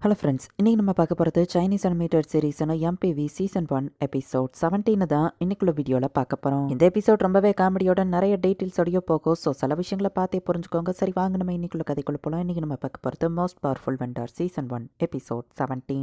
Hello friends, இன்னைக்கு நம்ம பார்க்க போகிறது சைனீஸ் அனிமேட்டட் சீரீஸான எம்பிவி சீசன் 1 எபிசோட் 17 தான் இன்னைக்குள்ள வீடியோவில் பார்க்க போகிறோம். இந்த எபிசோட் ரொம்பவே காமெடியோட நிறைய டீட்டெயில்ஸோடய போகும். ஸோ சில விஷயங்களை பார்த்தே புரிஞ்சுக்கோங்க. சரி வாங்க நம்ம இன்னைக்குள்ள கதைக்குள்ள போகலாம். இன்னைக்கு நம்ம பார்க்க போகிறது most powerful vendor season 1 episode 17.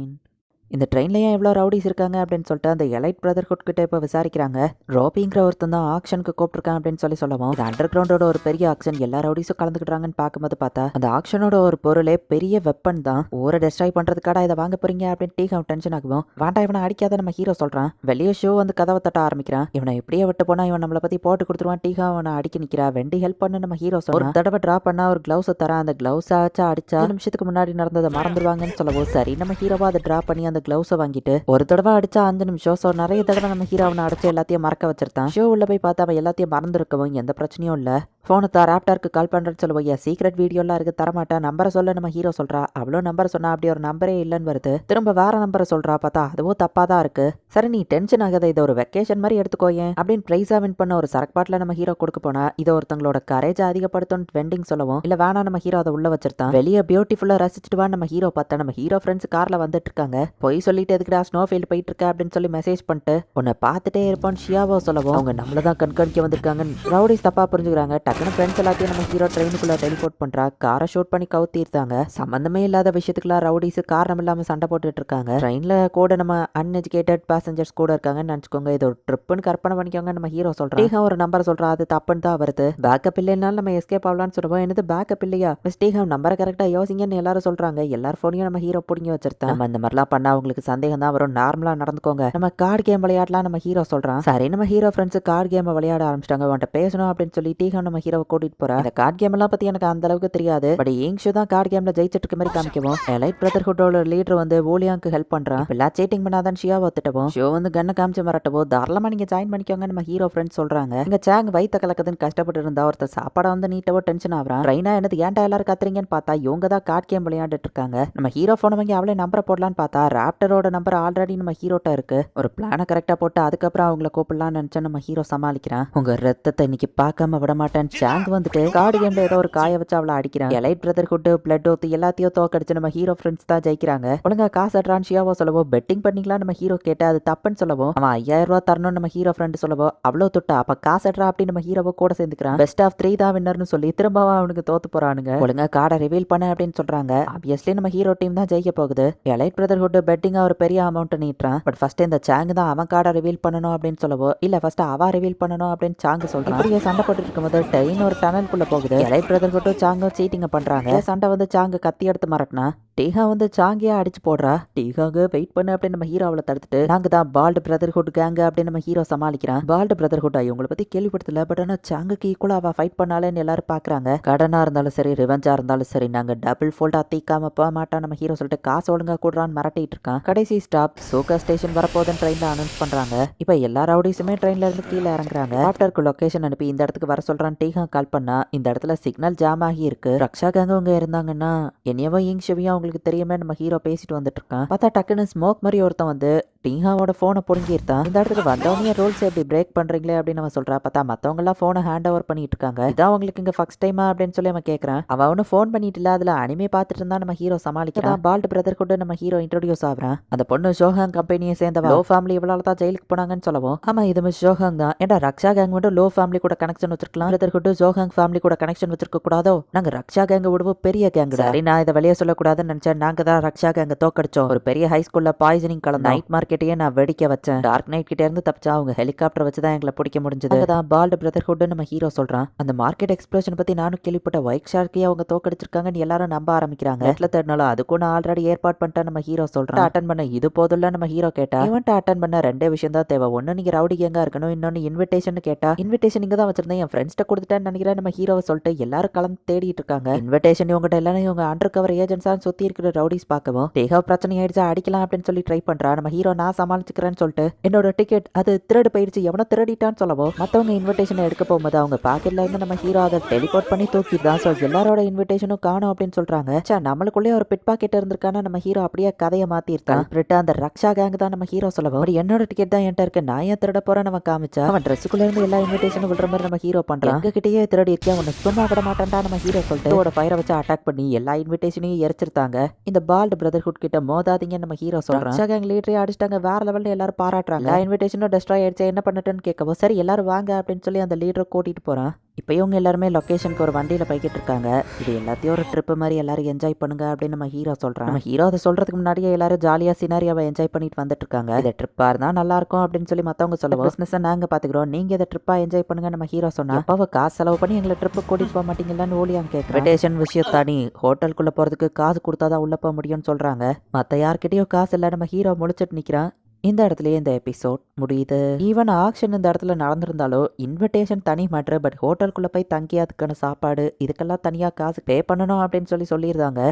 இந்த ட்ரெயினில் ஏன் எவ்வளோ ரவுடிஸ் இருக்காங்க அப்படின்னு சொல்லிட்டு அந்த எலைட் பிரதர்ஹுட் கிட்ட இப்போ விசாரிக்கிறாங்க. ரோபிங்கிற ஒருத்தன் தான் ஆக்ஷனுக்கு கூப்பிட்டுருக்கான் அப்படின்னு சொல்லவும் இது அண்டர் கிரவுண்டோட ஒரு பெரிய ஆக்ஷன், எல்லா ரவுடிஸும் கலந்துக்கிட்டாங்கன்னு பார்க்கும்போது பார்த்தா அந்த ஆக்ஷனோட ஒரு பொருளே பெரிய வெப்பன் தான். ஊரை டெஸ்ட்ராய் பண்றதுக்காக இதை வாங்க போறீங்க அப்படின்னு டீகம் டென்ஷன் ஆகும். வேண்டாம் இவனை அடிக்காத நம்ம ஹீரோ சொல்றான். வெளியே ஷோ வந்து கதவை தட்ட ஆரம்பிக்கிறான். இவனை எப்படியே விட்டு போனா இவன் நம்மளை பத்தி போட்டு கொடுத்துருவான். டீகா அவனை அடிக்க நிக்கிறா. வெண்டி ஹெல்ப் பண்ணு நம்ம ஹீரோ சொல்றான். ஒரு தடவை டிரா பண்ணா ஒரு கிளவுஸ் தரான். அந்த கிளவுஸ் ஆச்சா அடிச்சா நிமிஷத்துக்கு முன்னாடி நடந்ததை மறந்துடுவாங்கன்னு சொல்லவும் சரி நம்ம ஹீரோவா அதை டிரா பண்ணி அந்த கிளவுஸை வாங்கிட்டு ஒரு தடவை அடிச்சா 5 நிமிஷம். ஸோ நிறைய தடவை நம்ம ஹீரோ அவனை அடிச்சு எல்லாத்தையும் மறக்க வச்சிருந்தான். ஷோ உள்ள போய் பார்த்தா அவன் எல்லாத்தையும் மறந்துருக்கவும் எந்த பிரச்சனையும் இல்லை. ஃபோனை தான் ராப்டாருக்கு கால் பண்ணுறேன்னு சொல்லுவோம். சீக்ரெட் வீடியோலாம் இருக்கு தரமாட்டேன், நம்பரை சொல்ல நம்ம ஹீரோ சொல்றா. அவ்வளோ நம்பரை சொன்னா அப்படி ஒரு நம்பரே இல்லைன்னு வருது. திரும்ப வேற நம்பரை சொல்றா. பார்த்தா அதுவும் தப்பா தான் இருக்கு. சரி நீ டென்ஷன் ஆகாத, இதை ஒரு வெக்கேஷன் மாதிரி எடுத்துக்கோயேன் அப்படின்னு பிரைஸா வின் பண்ண ஒரு சரக்கு பாட்டில் நம்ம ஹீரோ கொடுக்க போனா இதை ஒருத்தங்களோட கரேஜ் அதிகப்படுத்தும் வெண்டிங் சொல்லவும் இல்ல வேணா நம்ம ஹீரோ அதை உள்ள வச்சிருந்தான். வெளியே பியூட்டிஃபுல்லா ரசிச்சுட்டு வா நம்ம ஹீரோ பார்த்தா நம்ம ஹீரோ ஃப்ரெண்ட்ஸ் கார்ல வந்துட்டு இருக்காங்க. போய் சொல்லிட்டு எதுக்குடா ஸ்னோஃபீல்டு போயிட்டு இருக்க அப்படின்னு சொல்லி மெசேஜ் பண்ணிட்டு உன்னை பார்த்துட்டே இருப்பான்னு ஷியாவோ சொல்லவும் அவங்க நம்மளதான் கண்காணிக்க வந்திருக்காங்க. ரவுடிஸ் தப்பா புரிஞ்சுக்கிறாங்க. டக்குனு ஃப்ரெண்ட்ஸ் எல்லாத்தையும் நம்ம ஹீரோ ட்ரெயினுக்குள்ள டெலிபோர்ட் பண்றா. காரை ஷூட் பண்ணி கவுத்திருந்தாங்க. சம்பந்தமே இல்லாத விஷயத்துக்குலாம் ரவுடிஸ் காரணம் இல்லாம சண்டை போட்டுட்டு இருக்காங்க. ட்ரெயின்ல கூட நம்ம அன்எஜுகேட்டட் பேசஞ்சர்ஸ் கூட இருக்காங்கன்னு நினைச்சுக்கோங்க. இது ஒரு ட்ரிப்னு கற்பனை பண்ணிக்கோங்க நம்ம ஹீரோ சொல்றான். ஒரு நம்பரை சொல்றா. அது தப்புன்னு தான் வருது. பேக்கப் இல்லைனாலும் நம்ம எஸ்கேப் ஆகலாம்னு சொல்லுவோம். என்னது பேக்கப் இல்லையா? மிஸ்டேகம் நம்பரை கரெக்டா யோசிங்கன்னு எல்லாரும் சொல்றாங்க. எல்லார் போனையும் நம்ம ஹீரோ பிடிங்கி வச்சிருந்தேன். நம்ம இந்த மாதிரிலாம் பண்ணா அவங்களுக்கு சந்தேகம் தான் வரும். நார்மலா நடந்துக்கோங்க. நம்ம கார்டு கேம் விளையாடலாம் நம்ம ஹீரோ சொல்றான். சரி நம்ம ஹீரோ ஃப்ரெண்ட்ஸ் கார்டு கேம் விளையாட ஆரம்பிச்சிட்டாங்க. அவன்கிட்ட பேசணும் அப்படின்னு சொல்லி டீகம் நம்ம ஹீரோவை கூட்டிட்டு போறா. இந்த கார்டு கேம் எல்லாம் பத்தி எனக்கு அந்த அளவுக்கு தெரியாது. பட் யங்ஷு தான் கார்டு கேம்ல ஜெயிச்சிட்டு இருக்க மாதிரி காமிக்கவும் எலைட் பிரதர்ஹுட்டோட லீடர் வந்து ஓலியாங்க்கு ஹெல்ப் பண்றான். எல்லாம் சீட்டிங் பண்ணாதான் ஷியாவை ஒத்துட்டவும் ஷோ வந்து கண்ணை காமிச்சு மிரட்டவோ தாராளமா நீங்க ஜாயின் பண்ணிக்கோங்க நம்ம ஹீரோ ஃப்ரெண்ட்ஸ் சொல்றாங்க. இங்க சேங் வயித்த கலக்குதுன்னு கஷ்டப்பட்டு இருந்தா ஒருத்தர் சாப்பாடை வந்து நீட்டவோ டென்ஷன் ஆகுறான். ட்ரெயினா என்னது ஏன்டா எல்லாரும் கத்துறீங்கன்னு பார்த்தா இவங்க தான் கார்டு கேம் விளையாண்டுட்டு இருக்காங்க. நம்ம ஹீரோ போன வாங்கி அவளே நம்பரை போடலான்னு பார்த்தா ராப்டரோட நம்பர் ஆல்ரெடி நம்ம ஹீரோட்ட இருக்கு. ஒரு பிளானை கரெக்டா போட்டு அதுக்கப்புறம் அவங்கள கூப்பிடலாம்னு நினைச்சா நம்ம ஹீரோ சமாளிக்கிறான். உங்க ரத்தத்தை இன்னைக்கு பார்க்காம விட மாட்டேன். சாங் வந்துட்டு கார்டு கேம்ல ஏதோ ஒரு காய வச்சு அவளை அடிக்கிறான். எலைட் பிரதர்ஹுட் பிளட் ஓத்து எல்லாத்தையும் தோக்கடிச்சு நம்ம ஹீரோ ஃப்ரெண்ட்ஸ் தான் ஜெயிக்கிறாங்க. ஒழுங்கா காசு அட்ரான் ஷியாவோ சொல்லவும் பெட்டிங் பண்ணிக்கலாம் நம்ம ஹீரோ கேட்ட அது தப்புன்னு சொல்லவும் அவன் 5000 ரூபா தரணும் நம்ம ஹீரோ ஃப்ரெண்ட் சொல்லவோ அவ்வளோ தொட்டா அப்ப காசு அட்ரா அப்படின்னு நம்ம ஹீரோவை கூட சேர்ந்துக்கிறான். பெஸ்ட் ஆஃப் 3 தான் வின்னர்னு சொல்லி திரும்ப அவனுக்கு தோத்து போறானுங்க. ஒழுங்கா கார்டை ரிவீல் பண்ண அப்படின்னு சொல்றாங்க. ஆப்வியஸ்லி நம்ம ஹீரோ டீம் தான் ஜெயிக்க போகுது. எலைட் பிரதர்ஹுட் பெட்டிங்கா ஒரு பெரிய அமௌண்ட் நீட்டுறான். பட் ஃபர்ஸ்ட் இந்த சாங் தான் அவன் கார்டை ரிவீல் பண்ணணும் அப்படின்னு சொல்லவோ இல்ல ஃபர்ஸ்ட் அவ ரிவீல் பண்ணணும் அப்படின்னு சாங் சொல்றான். இப்படியே சண்டை போட்டு இருக்கும்போது ட்ரெயின் ஒரு டனலுக்குள்ள போகுது. எலைட் பிரதர்ஹுட்டும் சாங்கும் சீட்டிங்க பண்றாங்க. சண்டை வந்து சாங்கு கத்தி எடுத்து மறட்டினா டீகா வந்து சாங்கியா அடிச்சு போடுறா. டீகாங்க வெயிட் பண்ணு அப்படின்னு நம்ம ஹீரோ அவளை தடுத்துட்டு நாங்க தான் பால்டு பிரதர்ஹுட் கேங்க அப்படின்னு நம்ம ஹீரோ சமாளிக்கிறான். பால்டு பிரதர்ஹுட் இவங்களை பத்தி கேள்விப்படுத்தல. பட் ஆனா சாங்குக்கு ஈக்குவலா அவ ஃபைட் பண்ணாலேன்னு எல்லாரும் பாக்குறாங்க. கடனா இருந்தாலும் சரி ரிவெஞ்சா இருந்தாலும் சரி நாங்க டபுள் ஃபோல்டா தீக்காம போக மாட்டோம் நம்ம ஹீரோ சொல்லிட்டு காசு ஒழுங்கா கூடுறான்னு மிரட்டிட்டு இருக்கான். கடைசி ஸ்டாப் சோகா ஸ்டேஷன் வரப்போதுன்னு ட்ரெயின்ல அனௌன்ஸ் பண்றாங்க. இப்ப எல்லா ரவுடிஸுமே ட்ரெயின்ல இருந்து கீழே இறங்குறாங்க. ஆஃப்டருக்கு லொகேஷன் அனுப்பி இந்த இடத்துக்கு வர சொல்றான். டீகா கால் பண்ணா இந்த இடத்துல சிக்னல் ஜாம் ஆகி இருக்கு. ரக்ஷா கேங்க அவங்க இருந்தாங்கன்னா என்னையவோ இங்ஷவியும் அவங்களுக்கு தெரியாம நம்ம ஹீரோ பேசிட்டு வந்துட்டு இருக்கான். பார்த்தா டக்குன்னு ஸ்மோக் மாதிரி ஒருத்தன் வந்து டீஹாவோட போனை புடுங்கிருந்தான். இந்த இடத்துக்கு வந்தவனே ரூல்ஸ் எப்படி பிரேக் பண்றீங்களே அப்படின்னு அவன் சொல்றா. பார்த்தா மத்தவங்க எல்லாம் போனை ஹேண்ட் ஓவர் பண்ணிட்டு இருக்காங்க. இதான் உங்களுக்கு இங்க ஃபர்ஸ்ட் டைமா அப்படின்னு சொல்லி அவன் கேட்கறான். அவன் ஒன்னும் போன் பண்ணிட்டு இல்ல அதுல அனிமே பார்த்துட்டு இருந்தா நம்ம ஹீரோ சமாளிக்கிறான். பால்ட் பிரதர் கூட நம்ம ஹீரோ இன்ட்ரோடியூஸ் ஆகுறான். அந்த பொண்ணு ஷோஹாங் கம்பெனியை சேர்ந்தவ. லோ ஃபேமிலி இவ்வளவு தான் ஜெயிலுக்கு போனாங்கன்னு சொல்லவும் ஆமா இது மிஸ் ஷோஹாங் தான். ஏன்டா ரக்ஷா கேங் மட்டும் லோ ஃபேமிலி கூட கனெக்ஷன் வச்சிருக்கலாம். பிரதர்ஹுட் ஷோஹாங் ஃபேமிலி கூட கனெக்ஷன் வச்சிருக்க கூடாதோ? நாங்க ரக்ஷா கேங்க விடுவோம் பெரிய கேங். சரி நான் இதை வெளியே சொல்லக்கூடாதுன்னு நினைச்சேன். நாங்க தான் ரக்ஷா கேங்க தோக்கடிச்சோம். ஒரு பெரிய ஹை ஸ்கூல்ல பாய்சனிங் கலந்து நைட் மார்க்கெட்டையே நான் வெடிக்க வச்சேன். டார்க் நைட் கிட்ட இருந்து தப்பிச்சா அவங்க ஹெலிகாப்டர் வச்சு தான் எங்களை பிடிக்க முடிஞ்சது. அதான் பால்டு பிரதர்ஹுட் நம்ம ஹீரோ சொல்றான். அந்த மார்க்கெட் எக்ஸ்ப்ளோஷன் பத்தி நானும் கேள்விப்பட்ட ஒயிட் ஷார்க்கே அவங்க தோக்கடிச்சிருக்காங்கன்னு எல்லாரும் நம்ப ஆரம்பிக்கிறாங்க. நெட்ல தேடினாலும் அதுக்கும் நான் ஆல்ரெடி ஏற்பாடு பண்ணிட்டேன் நம்ம ஹீரோ சொல்றான். அட்டன் பண்ண இது போதும்ல நம்ம ஹீரோ கேட்டா இவன்ட்டு அட்டன் பண்ண ரெண்டே விஷயம் தான் தேவை. ஒன்னு நீங்க ரவுடி கேங்கா இருக்கணும், இன்னொன்னு இன்விடேஷன் கேட்டா இன்விடேஷன் இங்க தான் வச்சிருந்தேன் என் ஃப்ரெண்ட்ஸ்ட்ட கொடுத்துட்டேன்னு நினைக்கிறேன் நம்ம ஹீரோவை சொல்லிட்டு எல்லாரும் கலந்து தேடிட்டு இருக்காங்க. இன்விடேஷன் இவங்ககிட்ட எல்லாரும் இவங்க அண்டர் கவர் ஏஜென்ட்ஸா சுத்தி இருக்கிற ரவுடிஸ் பார்க்கவும் டேகா பிரச்சனை ஆயிடுச்சா அடிக்கலாம் அப்படின்னு சொல்லி ட்ரை பண்றா. நம்ம ஹீரோ நான் சமாளிச்சுக்கிறேன்னு சொல்லிட்டு என்னோட டிக்கெட் அது திருடு போயிடுச்சு, எவனோ திருடிட்டான்னு சொல்லவோ மற்றவங்க இன்விடேஷனை எடுக்க போகும்போது அவங்க பாக்கெட்ல இருந்து நம்ம ஹீரோ அதை டெலிபோர்ட் பண்ணி தூக்கிடுதான். ஸோ எல்லாரோட இன்விடேஷனும் காணும் அப்படின்னு சொல்றாங்க. நம்மளுக்குள்ளே ஒரு பிட் பாக்கெட் இருந்திருக்கான நம்ம ஹீரோ அப்படியே கதையை மாத்திருக்கான். அந்த ரக்ஷா கேங் தான் நம்ம ஹீரோ சொல்லவும் என்னோட டிக்கெட் தான் என்கிட்ட இருக்கு, நான் ஏன் திருட போறேன் நம்ம காமிச்சா அவன் ட்ரெஸ்ஸுக்குள்ள இருந்து எல்லா இன்விடேஷனும் விடுற மாதிரி நம்ம ஹீரோ பண்றான். எங்க கிட்டயே திருடி இருக்கேன், அவனை சும்மா விட மாட்டான்டா நம்ம ஹீரோ சொல்லிட்டு ஃபயரை வச்சு அட்டாக் பண்ணி எல்லா இன்விடேஷனையும் எரிச்சிருத்தாங்க. இந்த பால்டு பிரதர்ஹுட் கிட்ட மோதாதீங்க நம்ம ஹீரோ சொல்றான். ரக்ஷா கேங் லீடரே அடிச்சிட்டாங்க, வேற லெவல்ல எல்லாரும் பாராட்டுறாங்க. இன்விடேஷனும் டெஸ்ட்ராய் ஆயிடுச்சு, என்ன பண்ணட்டுன்னு கேட்கவும் சரி எல்லாரும் வாங்க அப்படின்னு சொல்லி அந்த லீடரை கூட்டிட்டு போறான். இப்போ இவங்க எல்லாருமே லொக்கேஷனுக்கு ஒரு வண்டியில் போய்கிட்டு இருக்காங்க. இது எல்லாத்தையும் ஒரு ட்ரிப்பு மாதிரி எல்லாரும் என்ஜாய் பண்ணுங்க அப்படின்னு நம்ம ஹீரோ சொல்கிறான். நம்ம ஹீரோ அதை சொல்கிறதுக்கு முன்னாடியே எல்லாரும் ஜாலியாக சினாரியாவை என்ஜாய் பண்ணிட்டு வந்துட்டு இருக்காங்க. இதை ட்ரிப்பாக இருந்தால் நல்லா இருக்கும் அப்படின்னு சொல்லி மற்றவங்க சொல்லுவோம். பிஸ்னஸை நாங்கள் பார்த்துக்கிறோம், நீங்கள் இதை ட்ரிப்பாக என்ஜாய் பண்ணுங்க நம்ம ஹீரோ சொன்னா. அப்போ காசு செலவு பண்ணி எங்களை ட்ரிப்பு கூட்டிட்டு போக மாட்டீங்களான்னு ஓலியாங்க கேட்குறேன். வெட்டேஷன் விஷயம் தானி, ஹோட்டலுக்குள்ளே போகிறதுக்கு காசு கொடுத்தா தான் உள்ளே போக முடியும்னு சொல்கிறாங்க. மற்ற யார்கிட்டயும் காசு இல்லை, நம்ம ஹீரோ முழிச்சிட்டு நிற்கிறான். இந்த இடத்துலயே இந்த எபிசோட் முடியுது. ஈவன் ஆக்ஷன் இந்த இடத்துல நடந்திருந்தாலும் இன்விடேஷன் தனி மேட்ரு, பட் ஹோட்டலுக்குள்ள போய் தங்கி அதுக்கான சாப்பாடு இதுக்கெல்லாம் தனியா காசு பே பண்ணணும் அப்படின்னு சொல்லியிருந்தாங்க.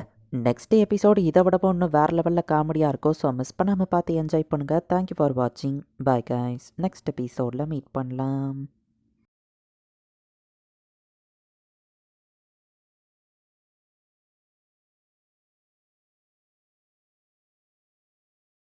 நெக்ஸ்ட் எபிசோடு இதை விடவும் இன்னும் வேற லெவலில் காமெடியாக இருக்கும். ஸோ மிஸ் பண்ணாமல் பார்த்து என்ஜாய் பண்ணுங்க. தேங்க்யூ ஃபார் வாட்சிங். Bye guys. நெக்ஸ்ட் எபிசோடில் மீட் பண்ணலாம்.